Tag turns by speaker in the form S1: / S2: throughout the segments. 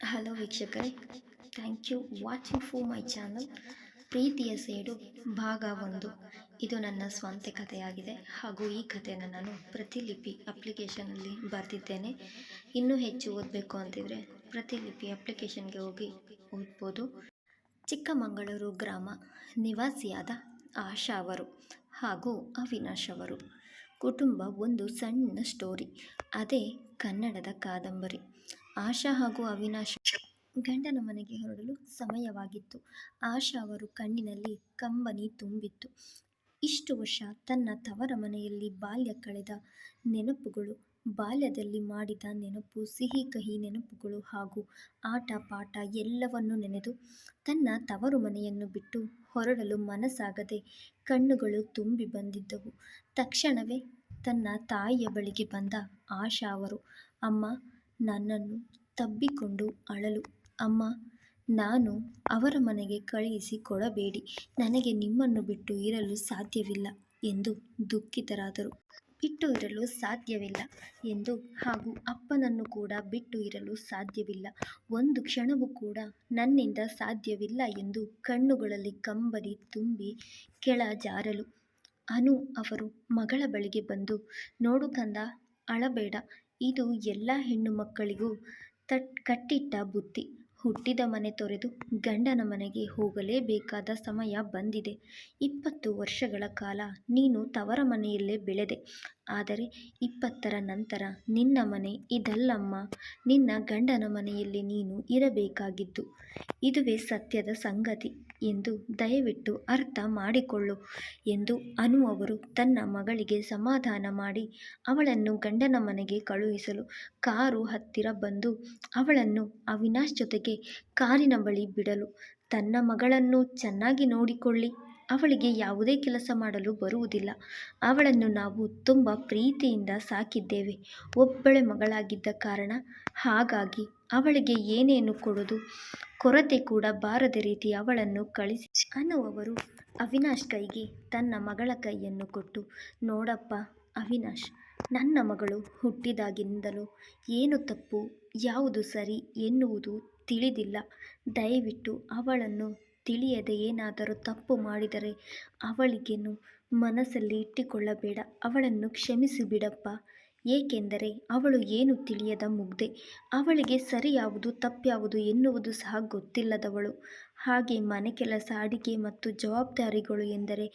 S1: Hello ವೀಕ್ಷಕರೇ, thank you watching for my channel. ಪ್ರೀತಿಯ ಸೇಡು ಭಾಗ 1. ಇದು ನನ್ನ ಸ್ವಂತ ಕಥೆಯಾಗಿದೆ ಹಾಗೂ ಈ ಕಥೆಯನ್ನು ನಾನು ಪ್ರತಿಲಿಪಿ ಅಪ್ಲಿಕೇಶನಲ್ಲಿ ಬರೆದಿದ್ದೇನೆ. ಇನ್ನೂ ಹೆಚ್ಚು ಓದಬೇಕು ಅಂತಿದ್ರೆ ಪ್ರತಿಲಿಪಿ ಅಪ್ಲಿಕೇಶನ್ಗೆ ಹೋಗಿ ಓದ್ಬೋದು. ಚಿಕ್ಕಮಗಳೂರು ಗ್ರಾಮ ನಿವಾಸಿಯಾದ ಆಶಾ ಅವರು ಹಾಗೂ ಅವಿನಾಶ್ ಅವರು ಕುಟುಂಬ ಒಂದು ಸಣ್ಣ ಸ್ಟೋರಿ. ಅದೇ ಕನ್ನಡದ ಕಾದಂಬರಿ. ಆಶಾ ಹಾಗೂ ಅವಿನಾಶ್ ಗಂಡನ ಮನೆಗೆ ಹೊರಡಲು ಸಮಯವಾಗಿತ್ತು. ಆಶಾ ಅವರು ಕಣ್ಣಿನಲ್ಲಿ ಕಂಬನಿ ತುಂಬಿತ್ತು. ಇಷ್ಟು ವರ್ಷ ತನ್ನ ತವರ ಮನೆಯಲ್ಲಿ ಬಾಲ್ಯ ಕಳೆದ ನೆನಪುಗಳು, ಬಾಲ್ಯದಲ್ಲಿ ಮಾಡಿದ ನೆನಪು, ಸಿಹಿ ಕಹಿ ನೆನಪುಗಳು ಹಾಗೂ ಆಟ ಪಾಠ ಎಲ್ಲವನ್ನೂ ನೆನೆದು ತನ್ನ ತವರು ಮನೆಯನ್ನು ಬಿಟ್ಟು ಹೊರಡಲು ಮನಸ್ಸಾಗದೆ ಕಣ್ಣುಗಳು ತುಂಬಿ ಬಂದಿದ್ದವು. ತಕ್ಷಣವೇ ತನ್ನ ತಾಯಿಯ ಬಳಿಗೆ ಬಂದ ಆಶಾ ಅವರು, ಅಮ್ಮ, ನನ್ನನ್ನು ತಬ್ಬಿಕೊಂಡು ಅಳಲು. ಅಮ್ಮ, ನಾನು ಅವರ ಮನೆಗೆ ಕಳುಹಿಸಿ ಕೊಡಬೇಡಿ, ನನಗೆ ನಿಮ್ಮನ್ನು ಬಿಟ್ಟು ಇರಲು ಸಾಧ್ಯವಿಲ್ಲ ಎಂದು ದುಃಖಿತರಾದರು. ಬಿಟ್ಟು ಇರಲು ಸಾಧ್ಯವಿಲ್ಲ ಎಂದು ಹಾಗೂ ಅಪ್ಪನನ್ನು ಕೂಡ ಬಿಟ್ಟು ಇರಲು ಸಾಧ್ಯವಿಲ್ಲ, ಒಂದು ಕ್ಷಣವೂ ಕೂಡ ನನ್ನಿಂದ ಸಾಧ್ಯವಿಲ್ಲ ಎಂದು ಕಣ್ಣುಗಳಲ್ಲಿ ಕಂಬನಿ ತುಂಬಿ ಕೆಳ ಜಾರಲು ಅನು ಅವರು ಮಗಳ ಬಳಿಗೆ ಬಂದು, ನೋಡು ಕಂದ, ಅಳಬೇಡ. ಇದು ಎಲ್ಲ ಹೆಣ್ಣು ಮಕ್ಕಳಿಗೂ ಕಟ್ಟಿಟ್ಟ ಬುತ್ತಿ. ಹುಟ್ಟಿದ ಮನೆ ತೊರೆದು ಗಂಡನ ಮನೆಗೆ ಹೋಗಲೇಬೇಕಾದ ಸಮಯ ಬಂದಿದೆ. 20 ವರ್ಷಗಳ ಕಾಲ ನೀನು ತವರ ಮನೆಯಲ್ಲೇ ಬೆಳೆದೆ. ಆದರೆ 20ರ ನಂತರ ನಿನ್ನ ಮನೆ ಇದಲ್ಲಮ್ಮ, ನಿನ್ನ ಗಂಡನ ಮನೆಯಲ್ಲಿ ನೀನು ಇರಬೇಕಾಗಿದ್ದು. ಇದುವೇ ಸತ್ಯದ ಸಂಗತಿ ಎಂದು ದಯವಿಟ್ಟು ಅರ್ಥ ಮಾಡಿಕೊಳ್ಳು ಎಂದು ಅನು ಅವರು ತನ್ನ ಮಗಳಿಗೆ ಸಮಾಧಾನ ಮಾಡಿ ಅವಳನ್ನು ಗಂಡನ ಮನೆಗೆ ಕಳುಹಿಸಲು ಕಾರು ಹತ್ತಿರ ಬಂದು ಅವಳನ್ನು ಅವಿನಾಶ್ ಜೊತೆಗೆ ಕಾರಿನ ಬಳಿ ಬಿಡಲು, ತನ್ನ ಮಗಳನ್ನು ಚೆನ್ನಾಗಿ ನೋಡಿಕೊಳ್ಳಿ, ಅವಳಿಗೆ ಯಾವುದೇ ಕೆಲಸ ಮಾಡಲು ಬರುವುದಿಲ್ಲ, ಅವಳನ್ನು ನಾವು ತುಂಬ ಪ್ರೀತಿಯಿಂದ ಸಾಕಿದ್ದೇವೆ, ಒಬ್ಬಳೆ ಮಗಳಾಗಿದ್ದ ಕಾರಣ ಹಾಗಾಗಿ ಅವಳಿಗೆ ಏನೇನು ಕೊಡೋದು ಕೊರತೆ ಕೂಡ ಬಾರದ ರೀತಿ ಅವಳನ್ನು ಕಳಿಸಿ. ಅನು ಅವರು ಅವಿನಾಶ್ ಕೈಗೆ ತನ್ನ ಮಗಳ ಕೈಯನ್ನು ಕೊಟ್ಟು, ನೋಡಪ್ಪ ಅವಿನಾಶ್, ನನ್ನ ಮಗಳು ಹುಟ್ಟಿದಾಗಿನಿಂದಲೂ ಏನು ತಪ್ಪು ಯಾವುದು ಸರಿ ಎನ್ನುವುದು ತಿಳಿದಿಲ್ಲ. ದಯವಿಟ್ಟು ಅವಳನ್ನು ತಿಳಿಯದೆ ಏನಾದರೂ ತಪ್ಪು ಮಾಡಿದರೆ ಅವಳಿಗೇನು ಮನಸ್ಸಲ್ಲಿ ಇಟ್ಟುಕೊಳ್ಳಬೇಡ, ಅವಳನ್ನು ಕ್ಷಮಿಸಿಬಿಡಪ್ಪ. ಏಕೆಂದರೆ ಅವಳು ಏನು ತಿಳಿಯದ ಮುಗ್ಧೆ, ಅವಳಿಗೆ ಸರಿ ಯಾವುದು ತಪ್ಪ್ಯಾವುದು ಎನ್ನುವುದು ಸಹ ಗೊತ್ತಿಲ್ಲದವಳು. ಹಾಗೆ ಮನೆ ಕೆಲಸ, ಅಡಿಗೆ ಮತ್ತು ಜವಾಬ್ದಾರಿಗಳು ಎಂದರೆ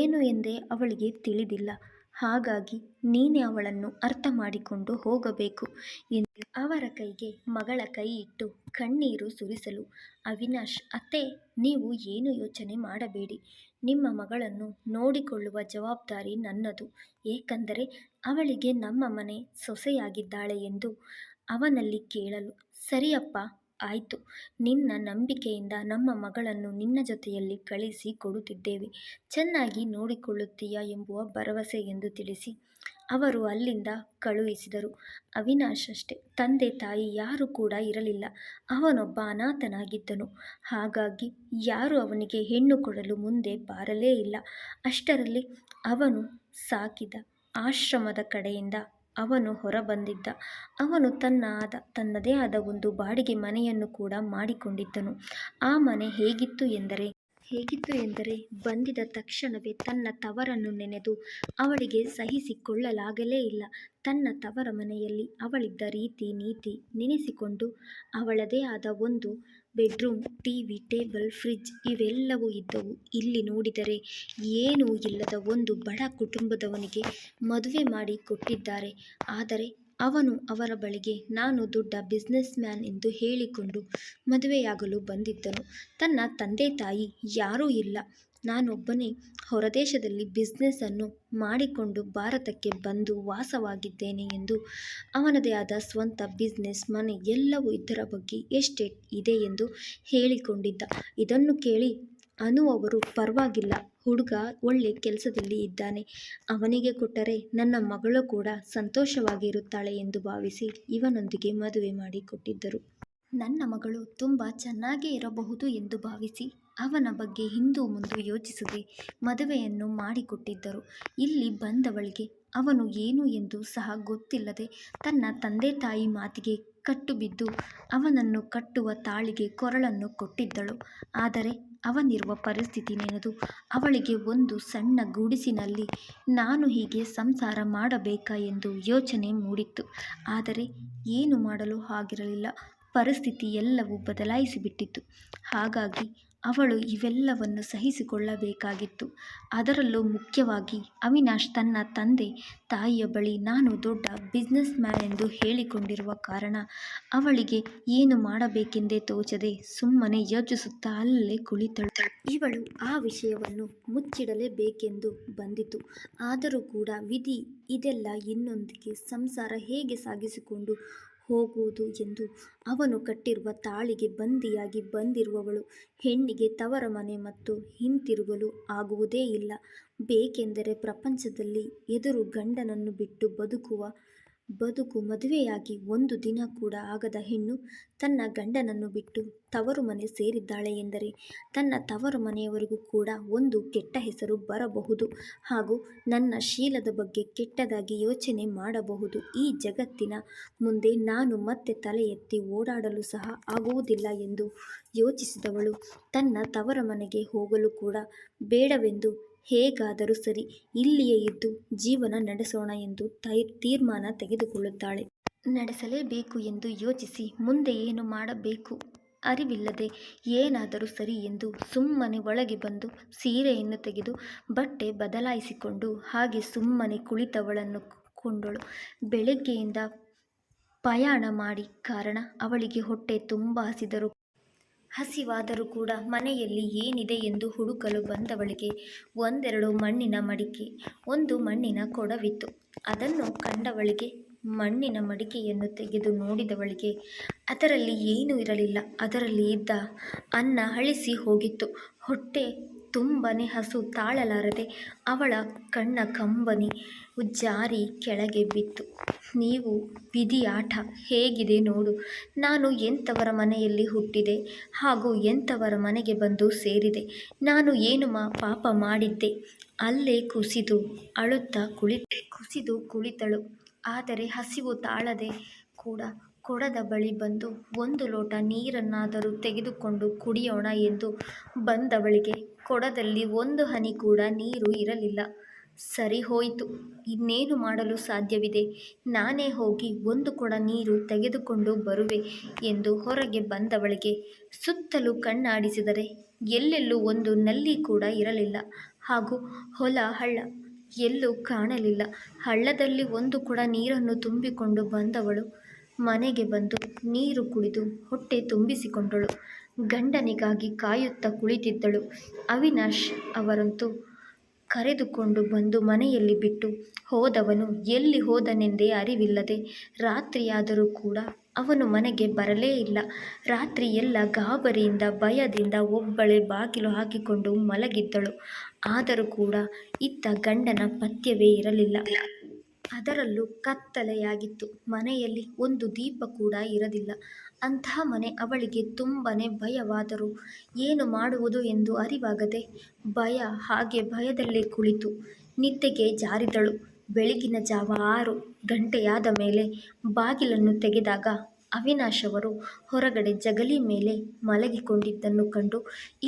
S1: ಏನು ಎಂದೇ ಅವಳಿಗೆ ತಿಳಿದಿಲ್ಲ. ಹಾಗಾಗಿ ನೀನೇ ಅವಳನ್ನು ಅರ್ಥ ಮಾಡಿಕೊಂಡು ಹೋಗಬೇಕು ಎಂದು ಅವರ ಕೈಗೆ ಮಗಳ ಕೈ ಇಟ್ಟು ಕಣ್ಣೀರು ಸುರಿಸಲು, ಅವಿನಾಶ್, ಅತ್ತೆ, ನೀವು ಏನು ಯೋಚನೆ ಮಾಡಬೇಡಿ, ನಿಮ್ಮ ಮಗಳನ್ನು ನೋಡಿಕೊಳ್ಳುವ ಜವಾಬ್ದಾರಿ ನನ್ನದು, ಏಕೆಂದರೆ ಅವಳಿಗೆ ನಮ್ಮ ಮನೆ ಸೊಸೆಯಾಗಿದ್ದಾಳೆ ಎಂದು ಅವನಲ್ಲಿ ಕೇಳಲು, ಸರಿಯಪ್ಪ, ಆಯಿತು, ನಿನ್ನ ನಂಬಿಕೆಯಿಂದ ನಮ್ಮ ಮಗಳನ್ನು ನಿನ್ನ ಜೊತೆಯಲ್ಲಿ ಕಳಿಸಿ ಕೊಡುತ್ತಿದ್ದೇವೆ, ಚೆನ್ನಾಗಿ ನೋಡಿಕೊಳ್ಳುತ್ತೀಯಾ ಎಂಬುವ ಭರವಸೆ ಎಂದು ತಿಳಿಸಿ ಅವರು ಅಲ್ಲಿಂದ ಕಳುಹಿಸಿದರು. ಅವಿನಾಶ್ ಅಷ್ಟೇ, ತಂದೆ ತಾಯಿ ಯಾರೂ ಕೂಡ ಇರಲಿಲ್ಲ, ಅವನೊಬ್ಬ ಅನಾಥನಾಗಿದ್ದನು. ಹಾಗಾಗಿ ಯಾರೂ ಅವನಿಗೆ ಹೆಣ್ಣು ಕೊಡಲು ಮುಂದೆ ಬಾರಲೇ ಇಲ್ಲ. ಅಷ್ಟರಲ್ಲಿ ಅವನು ಸಾಕಿದ ಆಶ್ರಮದ ಕಡೆಯಿಂದ ಅವನು ಹೊರಬಂದಿದ್ದ. ಅವನು ತನ್ನದೇ ಆದ ಒಂದು ಬಾಡಿಗೆ ಮನೆಯನ್ನು ಕೂಡ ಮಾಡಿಕೊಂಡಿದ್ದನು. ಆ ಮನೆ ಹೇಗಿತ್ತು ಎಂದರೆ ಬಂದಿದ ತಕ್ಷಣವೇ ತನ್ನ ತವರನ್ನು ನೆನೆದು ಅವಳಿಗೆ ಸಹಿಸಿಕೊಳ್ಳಲಾಗಲೇ ಇಲ್ಲ. ತನ್ನ ತವರ ಮನೆಯಲ್ಲಿ ಅವಳಿದ್ದ ರೀತಿ ನೀತಿ ನೆನೆಸಿಕೊಂಡು ಅವಳದೇ ಆದ ಒಂದು ಬೆಡ್ರೂಮ್, ಟಿವಿ, ಟೇಬಲ್, ಫ್ರಿಡ್ಜ್ ಇವೆಲ್ಲವೂ ಇದ್ದವು. ಇಲ್ಲಿ ನೋಡಿದರೆ ಏನೂ ಇಲ್ಲದ ಒಂದು ಬಡ ಕುಟುಂಬದವನಿಗೆ ಮದುವೆ ಮಾಡಿ ಕೊಟ್ಟಿದ್ದಾರೆ. ಆದರೆ ಅವನು ಅವರ ಬಳಿಗೆ ನಾನು ದೊಡ್ಡ ಬಿಸ್ನೆಸ್ ಮ್ಯಾನ್ ಎಂದು ಹೇಳಿಕೊಂಡು ಮದುವೆಯಾಗಲು ಬಂದಿದ್ದನು. ತನ್ನ ತಂದೆ ತಾಯಿ ಯಾರೂ ಇಲ್ಲ, ನಾನೊಬ್ಬನೇ ಹೊರದೇಶದಲ್ಲಿ ಬಿಸ್ನೆಸ್ ಅನ್ನು ಮಾಡಿಕೊಂಡು ಭಾರತಕ್ಕೆ ಬಂದು ವಾಸವಾಗಿದ್ದೇನೆ ಎಂದು ಅವನದೇ ಆದ ಸ್ವಂತ ಬಿಸ್ನೆಸ್, ಮನೆ ಎಲ್ಲವೂ ಇದರ ಬಗ್ಗೆ ಎಸ್ಟೇಟ್ ಇದೆ ಎಂದು ಹೇಳಿಕೊಂಡಿದ್ದ. ಇದನ್ನು ಕೇಳಿ ಅನು ಅವರು, ಪರವಾಗಿಲ್ಲ, ಹುಡುಗ ಒಳ್ಳೆ ಕೆಲಸದಲ್ಲಿ ಇದ್ದಾನೆ, ಅವನಿಗೆ ಕೊಟ್ಟರೆ ನನ್ನ ಮಗಳು ಕೂಡ ಸಂತೋಷವಾಗಿರುತ್ತಾಳೆ ಎಂದು ಭಾವಿಸಿ ಇವನೊಂದಿಗೆ ಮದುವೆ ಮಾಡಿ ಕೊಟ್ಟಿದ್ದರು. ನನ್ನ ಮಗಳು ತುಂಬ ಚೆನ್ನಾಗೇ ಇರಬಹುದು ಎಂದು ಭಾವಿಸಿ ಅವನ ಬಗ್ಗೆ ಹಿಂದು ಮುಂದು ಯೋಚಿಸದೆ ಮದುವೆಯನ್ನು ಮಾಡಿಕೊಟ್ಟಿದ್ದರು. ಇಲ್ಲಿ ಬಂದವಳಿಗೆ ಅವನು ಏನು ಎಂದು ಸಹ ಗೊತ್ತಿಲ್ಲದೆ ತನ್ನ ತಂದೆ ತಾಯಿ ಮಾತಿಗೆ ಕಟ್ಟುಬಿದ್ದು ಅವನನ್ನು ಕಟ್ಟುವ ತಾಳಿಗೆ ಕೊರಳನ್ನು ಕೊಟ್ಟಿದ್ದಳು. ಆದರೆ ಅವನಿರುವ ಪರಿಸ್ಥಿತಿ ನೆನೆದು ಅವಳಿಗೆ ಒಂದು ಸಣ್ಣ ಗೂಡಿಸಿನಲ್ಲಿ ನಾನು ಹೀಗೆ ಸಂಸಾರ ಮಾಡಬೇಕಾ ಎಂದು ಯೋಚನೆ ಮೂಡಿತ್ತು. ಆದರೆ ಏನು ಮಾಡಲು ಆಗಿರಲಿಲ್ಲ. ಪರಿಸ್ಥಿತಿ ಎಲ್ಲವೂ ಬದಲಾಯಿಸಿಬಿಟ್ಟಿತ್ತು. ಹಾಗಾಗಿ ಅವಳು ಇವೆಲ್ಲವನ್ನು ಸಹಿಸಿಕೊಳ್ಳಬೇಕಾಗಿತ್ತು. ಅದರಲ್ಲೂ ಮುಖ್ಯವಾಗಿ ಅವಿನಾಶ್ ತನ್ನ ತಂದೆ ತಾಯಿಯ ಬಳಿ ನಾನು ದೊಡ್ಡ ಬಿಸ್ನೆಸ್ ಮ್ಯಾನ್ ಎಂದು ಹೇಳಿಕೊಂಡಿರುವ ಕಾರಣ ಅವಳಿಗೆ ಏನು ಮಾಡಬೇಕೆಂದೇ ತೋಚದೆ ಸುಮ್ಮನೆ ಯೋಚಿಸುತ್ತಾ ಅಲ್ಲೇ ಕುಳಿತಳು. ಇವಳು ಆ ವಿಷಯವನ್ನು ಮುಚ್ಚಿಡಲೇಬೇಕೆಂದು ಬಂದಿತು. ಆದರೂ ಕೂಡ ವಿಧಿ ಇದೆಲ್ಲ ಇನ್ನೊಂದಿಗೆ ಸಂಸಾರ ಹೇಗೆ ಸಾಗಿಸಿಕೊಂಡು ಹೋಗುವುದು ಎಂದು ಅವನು ಕಟ್ಟಿರುವ ತಾಳಿಗೆ ಬಂದಿಯಾಗಿ ಬಂದಿರುವವಳು ಹೆಣ್ಣಿಗೆ ತವರ ಮನೆ ಮತ್ತು ಹಿಂತಿರುಗಲು ಆಗುವುದೇ ಇಲ್ಲ. ಬೇಕೆಂದರೆ ಪ್ರಪಂಚದಲ್ಲಿ ಎದುರು ಗಂಡನನ್ನು ಬಿಟ್ಟು ಬದುಕು ಮದುವೆಯಾಗಿ ಒಂದು ದಿನ ಕೂಡ ಆಗದ ಹೆಣ್ಣು ತನ್ನ ಗಂಡನನ್ನು ಬಿಟ್ಟು ತವರು ಮನೆ ಸೇರಿದ್ದಾಳೆ ಎಂದರೆ ತನ್ನ ತವರು ಮನೆಯವರಿಗೂ ಕೂಡ ಒಂದು ಕೆಟ್ಟ ಹೆಸರು ಬರಬಹುದು ಹಾಗೂ ನನ್ನ ಶೀಲದ ಬಗ್ಗೆ ಕೆಟ್ಟದಾಗಿ ಯೋಚನೆ ಮಾಡಬಹುದು. ಈ ಜಗತ್ತಿನ ಮುಂದೆ ನಾನು ಮತ್ತೆ ತಲೆ ಎತ್ತಿ ಓಡಾಡಲು ಸಹ ಆಗುವುದಿಲ್ಲ ಎಂದು ಯೋಚಿಸಿದವಳು ತನ್ನ ತವರ ಮನೆಗೆ ಹೋಗಲು ಕೂಡ ಬೇಡವೆಂದು ಹೇಗಾದರೂ ಸರಿ ಇಲ್ಲಿಯೇ ಇದ್ದು ಜೀವನ ನಡೆಸೋಣ ಎಂದು ತೀರ್ಮಾನ ತೆಗೆದುಕೊಳ್ಳುತ್ತಾಳೆ. ನಡೆಸಲೇಬೇಕು ಎಂದು ಯೋಚಿಸಿ ಮುಂದೆ ಏನು ಮಾಡಬೇಕು ಅರಿವಿಲ್ಲದೆ ಏನಾದರೂ ಸರಿ ಎಂದು ಸುಮ್ಮನೆ ಒಳಗೆ ಬಂದು ಸೀರೆಯನ್ನು ತೆಗೆದು ಬಟ್ಟೆ ಬದಲಾಯಿಸಿಕೊಂಡು ಹಾಗೆ ಸುಮ್ಮನೆ ಕುಳಿತವಳನ್ನು ಕೊಂಡಳು. ಬೆಳಗ್ಗೆಯಿಂದ ಪ್ರಯಾಣ ಮಾಡಿ ಕಾರಣ ಅವಳಿಗೆ ಹೊಟ್ಟೆ ತುಂಬ ಹಸಿವಾದರೂ ಕೂಡ ಮನೆಯಲ್ಲಿ ಏನಿದೆ ಎಂದು ಹುಡುಕಲು ಬಂದವಳಿಗೆ ಒಂದೆರಡು ಮಣ್ಣಿನ ಮಡಿಕೆ, ಒಂದು ಮಣ್ಣಿನ ಕೊಡವಿತ್ತು. ಅದನ್ನು ಕಂಡವಳಿಗೆ ಮಣ್ಣಿನ ಮಡಿಕೆಯನ್ನು ತೆಗೆದು ನೋಡಿದವಳಿಗೆ ಅದರಲ್ಲಿ ಏನೂ ಇರಲಿಲ್ಲ. ಅದರಲ್ಲಿ ಇದ್ದ ಅನ್ನ ಅಳಿಸಿ ಹೋಗಿತ್ತು. ಹೊಟ್ಟೆ ತುಂಬನೇ ಹಸು ತಾಳಲಾರದೆ ಅವಳ ಕಣ್ಣ ಕಂಬನಿ ಜಾರಿ ಕೆಳಗೆ ಬಿತ್ತು. ನೀವು ವಿಧಿ ಆಟ ಹೇಗಿದೆ ನೋಡು, ನಾನು ಎಂಥವರ ಮನೆಯಲ್ಲಿ ಹುಟ್ಟಿದೆ ಹಾಗೂ ಎಂಥವರ ಮನೆಗೆ ಬಂದು ಸೇರಿದೆ. ನಾನು ಏನು ಪಾಪ ಮಾಡಿದ್ದೆ. ಅಲ್ಲೇ ಕುಸಿದು ಅಳುತ್ತಾ ಕುಳಿತಳು. ಆದರೆ ಹಸಿವು ತಾಳದೆ ಕೂಡ ಕೊಡದ ಬಳಿ ಬಂದು ಒಂದು ಲೋಟ ನೀರನ್ನಾದರೂ ತೆಗೆದುಕೊಂಡು ಕುಡಿಯೋಣ ಎಂದು ಬಂದವಳಿಗೆ ಕೊಡದಲ್ಲಿ ಒಂದು ಹನಿ ಕೂಡ ನೀರು ಇರಲಿಲ್ಲ. ಸರಿ ಹೋಯಿತು, ಇನ್ನೇನು ಮಾಡಲು ಸಾಧ್ಯವಿದೆ, ನಾನೇ ಹೋಗಿ ಒಂದು ಕೊಡ ನೀರು ತೆಗೆದುಕೊಂಡು ಬರುವೆ ಎಂದು ಹೊರಗೆ ಬಂದವಳಿಗೆ ಸುತ್ತಲೂ ಕಣ್ಣಾಡಿಸಿದರೆ ಎಲ್ಲೆಲ್ಲೂ ಒಂದು ನಲ್ಲಿ ಕೂಡ ಇರಲಿಲ್ಲ ಹಾಗೂ ಹಳ್ಳ ಎಲ್ಲೂ ಕಾಣಲಿಲ್ಲ. ಹಳ್ಳದಲ್ಲಿ ಒಂದು ಕೊಡ ನೀರನ್ನು ತುಂಬಿಕೊಂಡು ಬಂದವಳು ಮನೆಗೆ ಬಂದು ನೀರು ಕುಡಿದು ಹೊಟ್ಟೆ ತುಂಬಿಸಿಕೊಂಡಳು. ಗಂಡನಿಗಾಗಿ ಕಾಯುತ್ತಾ ಕುಳಿತಿದ್ದಳು. ಅವಿನಾಶ್ ಅವರಂತೂ ಕರೆದುಕೊಂಡು ಬಂದು ಮನೆಯಲ್ಲಿ ಬಿಟ್ಟು ಹೋದವನು ಎಲ್ಲಿ ಹೋದನೆಂದೇ ಅರಿವಿಲ್ಲದೆ ರಾತ್ರಿಯಾದರೂ ಕೂಡ ಅವನು ಮನೆಗೆ ಬರಲೇ ಇಲ್ಲ. ರಾತ್ರಿ ಎಲ್ಲ ಗಾಬರಿಯಿಂದ ಭಯದಿಂದ ಒಬ್ಬಳೇ ಬಾಗಿಲು ಹಾಕಿಕೊಂಡು ಮಲಗಿದ್ದಳು. ಆದರೂ ಕೂಡ ಇತ್ತ ಗಂಡನ ಪಥ್ಯವೇ ಇರಲಿಲ್ಲ. ಅದರಲ್ಲೂ ಕತ್ತಲೆಯಾಗಿತ್ತು. ಮನೆಯಲ್ಲಿ ಒಂದು ದೀಪ ಕೂಡ ಇರಲಿಲ್ಲ. ಅಂತಹ ಮನೆ ಅವಳಿಗೆ ತುಂಬನೇ ಭಯವಾದರೂ ಏನು ಮಾಡುವುದು ಎಂದು ಅರಿವಾಗದೆ ಹಾಗೆ ಭಯದಲ್ಲೇ ಕುಳಿತು ನಿದ್ದೆಗೆ ಜಾರಿದಳು. ಬೆಳಗಿನ ಜಾವ 6 ಗಂಟೆಯಾದ ಮೇಲೆ ಬಾಗಿಲನ್ನು ತೆಗೆದಾಗ ಅವಿನಾಶ್ ಅವರು ಹೊರಗಡೆ ಜಗಲಿ ಮೇಲೆ ಮಲಗಿಕೊಂಡಿದ್ದನ್ನು ಕಂಡು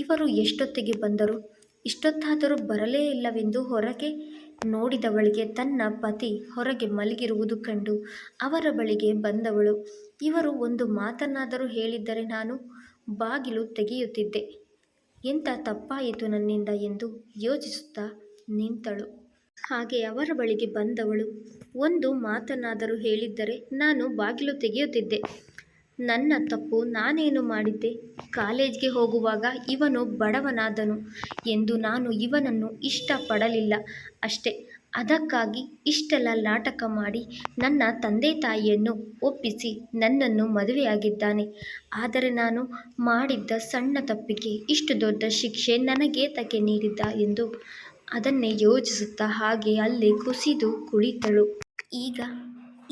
S1: ಇವರು ಎಷ್ಟೊತ್ತಿಗೆ ಬಂದರು, ಇಷ್ಟೊತ್ತಾದರೂ ಬರಲೇ ಇಲ್ಲವೆಂದು ಹೊರಗೆ ನೋಡಿದವಳಿಗೆ ತನ್ನ ಪತಿ ಹೊರಗೆ ಮಲಗಿರುವುದು ಕಂಡು ಅವರ ಬಳಿಗೆ ಬಂದವಳು. ಇವರು ಒಂದು ಮಾತನ್ನಾದರೂ ಹೇಳಿದ್ದರೆ ನಾನು ಬಾಗಿಲು ತೆಗೆಯುತ್ತಿದ್ದೆ. ಎಂಥ ತಪ್ಪಾಯಿತು ನನ್ನಿಂದ ಎಂದು ಯೋಚಿಸುತ್ತಾ ನಿಂತಳು. ಹಾಗೆ ಅವರ ಬಳಿಗೆ ಬಂದವಳು ಒಂದು ಮಾತನ್ನಾದರೂ ಹೇಳಿದ್ದರೆ ನಾನು ಬಾಗಿಲು ತೆಗೆಯುತ್ತಿದ್ದೆ. ನನ್ನ ತಪ್ಪು, ನಾನೇನು ಮಾಡಿದ್ದೆ? ಕಾಲೇಜ್ಗೆ ಹೋಗುವಾಗ ಇವನು ಬಡವನಾದನು ಎಂದು ನಾನು ಇವನನ್ನು ಇಷ್ಟಪಡಲಿಲ್ಲ ಅಷ್ಟೇ. ಅದಕ್ಕಾಗಿ ಇಷ್ಟೆಲ್ಲ ನಾಟಕ ಮಾಡಿ ನನ್ನ ತಂದೆ ತಾಯಿಯನ್ನು ಒಪ್ಪಿಸಿ ನನ್ನನ್ನು ಮದುವೆಯಾಗಿದ್ದಾನೆ. ಆದರೆ ನಾನು ಮಾಡಿದ್ದ ಸಣ್ಣ ತಪ್ಪಿಗೆ ಇಷ್ಟು ದೊಡ್ಡ ಶಿಕ್ಷೆ ನನಗೇತಕ್ಕೆ ನೀಡಿದ್ದ ಎಂದು ಅದನ್ನೇ ಯೋಚಿಸುತ್ತಾ ಹಾಗೆ ಅಲ್ಲೇ ಕುಸಿದು ಕುಳಿತಳು.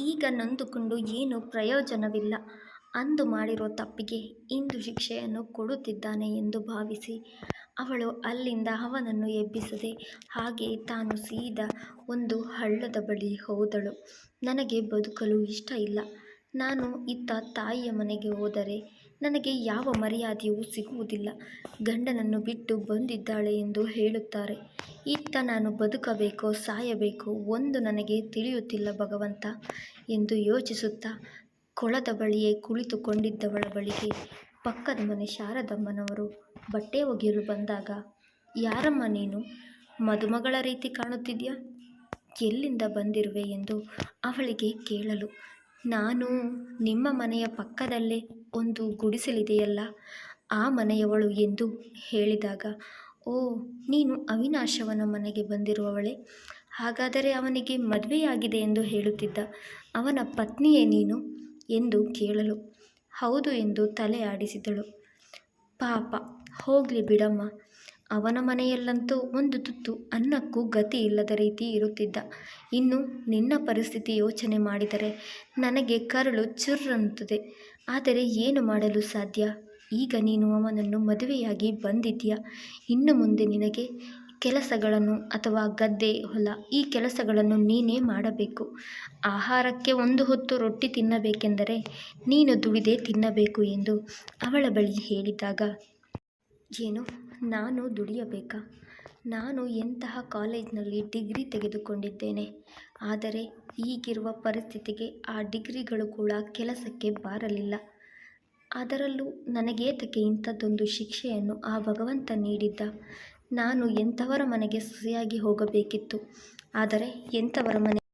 S1: ಈಗ ನೊಂದುಕೊಂಡು ಏನೂ ಪ್ರಯೋಜನವಿಲ್ಲ. ಅಂದು ಮಾಡಿರೋ ತಪ್ಪಿಗೆ ಇಂದು ಶಿಕ್ಷೆಯನ್ನು ಕೊಡುತ್ತಿದ್ದಾನೆ ಎಂದು ಭಾವಿಸಿ ಅವಳು ಅಲ್ಲಿಂದ ಅವನನ್ನು ಎಬ್ಬಿಸದೆ ಹಾಗೆ ತಾನು ಸೀದಾ ಒಂದು ಹಳ್ಳದ ಬಳಿ ಹೋದಳು. ನನಗೆ ಬದುಕಲು ಇಷ್ಟ ಇಲ್ಲ. ನಾನು ಇತ್ತ ತಾಯಿಯ ಮನೆಗೆ ಹೋದರೆ ನನಗೆ ಯಾವ ಮರ್ಯಾದೆಯೂ ಸಿಗುವುದಿಲ್ಲ. ಗಂಡನನ್ನು ಬಿಟ್ಟು ಬಂದಿದ್ದಾಳೆ ಎಂದು ಹೇಳುತ್ತಾರೆ. ಇತ್ತ ನಾನು ಬದುಕಬೇಕೋ ಸಾಯಬೇಕೋ ಒಂದು ನನಗೆ ತಿಳಿಯುತ್ತಿಲ್ಲ ಭಗವಂತ ಎಂದು ಯೋಚಿಸುತ್ತಾ ಕೊಳದ ಬಳಿಯೇ ಕುಳಿತುಕೊಂಡಿದ್ದವಳ ಬಳಿಗೆ ಪಕ್ಕದ ಮನೆ ಶಾರದಮ್ಮನವರು ಬಟ್ಟೆ ಒಗೆಯಲು ಬಂದಾಗ, ಯಾರಮ್ಮ ನೀನು? ಮದುಮಗಳ ರೀತಿ ಕಾಣುತ್ತಿದ್ಯಾ? ಎಲ್ಲಿಂದ ಬಂದಿರುವೆ ಎಂದು ಅವಳಿಗೆ ಕೇಳಲು, ನಾನು ನಿಮ್ಮ ಮನೆಯ ಪಕ್ಕದಲ್ಲೇ ಒಂದು ಗುಡಿಸಲಿದೆಯಲ್ಲ, ಆ ಮನೆಯವಳು ಎಂದು ಹೇಳಿದಾಗ, ಓ, ನೀನು ಅವಿನಾಶವನ ಮನೆಗೆ ಬಂದಿರುವವಳೆ. ಹಾಗಾದರೆ ಅವನಿಗೆ ಮದುವೆಯಾಗಿದೆ ಎಂದು ಹೇಳುತ್ತಿದ್ದ ಅವನ ಪತ್ನಿಯೇ ನೀನು ಎಂದು ಕೇಳಲು, ಹೌದು ಎಂದು ತಲೆ ಆಡಿಸಿದಳು. ಪಾಪ, ಹೋಗಲಿ ಬಿಡಮ್ಮ. ಅವನ ಮನೆಯಲ್ಲಂತೂ ಒಂದು ತುತ್ತು ಅನ್ನಕ್ಕೂ ಗತಿ ಇಲ್ಲದ ರೀತಿ ಇರುತ್ತಿದ್ದ. ಇನ್ನು ನಿನ್ನ ಪರಿಸ್ಥಿತಿ ಯೋಚನೆ ಮಾಡಿದರೆ ನನಗೆ ಕರುಳು ಚುರ್ರನ್ನುತ್ತದೆ. ಆದರೆ ಏನು ಮಾಡಲು ಸಾಧ್ಯ? ಈಗ ನೀನು ಅವನನ್ನು ಮದುವೆಯಾಗಿ ಬಂದಿದ್ದೀಯ. ಇನ್ನು ಮುಂದೆ ನಿನಗೆ ಕೆಲಸಗಳನ್ನು ಅಥವಾ ಗದ್ದೆ ಹೊಲ ಈ ಕೆಲಸಗಳನ್ನು ನೀನೇ ಮಾಡಬೇಕು. ಆಹಾರಕ್ಕೆ ಒಂದು ಹೊತ್ತು ರೊಟ್ಟಿ ತಿನ್ನಬೇಕೆಂದರೆ ನೀನು ದುಡಿದೇ ತಿನ್ನಬೇಕು ಎಂದು ಅವಳ ಬಳಿ ಹೇಳಿದಾಗ, ಏನು, ನಾನು ದುಡಿಯಬೇಕಾ? ನಾನು ಎಂತಹ ಕಾಲೇಜಿನಲ್ಲಿ ಡಿಗ್ರಿ ತೆಗೆದುಕೊಂಡಿದ್ದೇನೆ. ಆದರೆ ಈಗಿರುವ ಪರಿಸ್ಥಿತಿಗೆ ಆ ಡಿಗ್ರಿಗಳು ಕೂಡ ಕೆಲಸಕ್ಕೆ ಬಾರಲಿಲ್ಲ. ಅದರಲ್ಲೂ ನನಗೇತಕ್ಕೆ ಇಂಥದ್ದೊಂದು ಶಿಕ್ಷೆಯನ್ನು ಆ ಭಗವಂತ ನೀಡಿದ್ದ? ನಾನು ಎಂಥವರ ಮನೆಗೆ ಸೊಸೆಯಾಗಿ ಹೋಗಬೇಕಿತ್ತು. ಆದರೆ ಎಂಥವರ ಮನೆ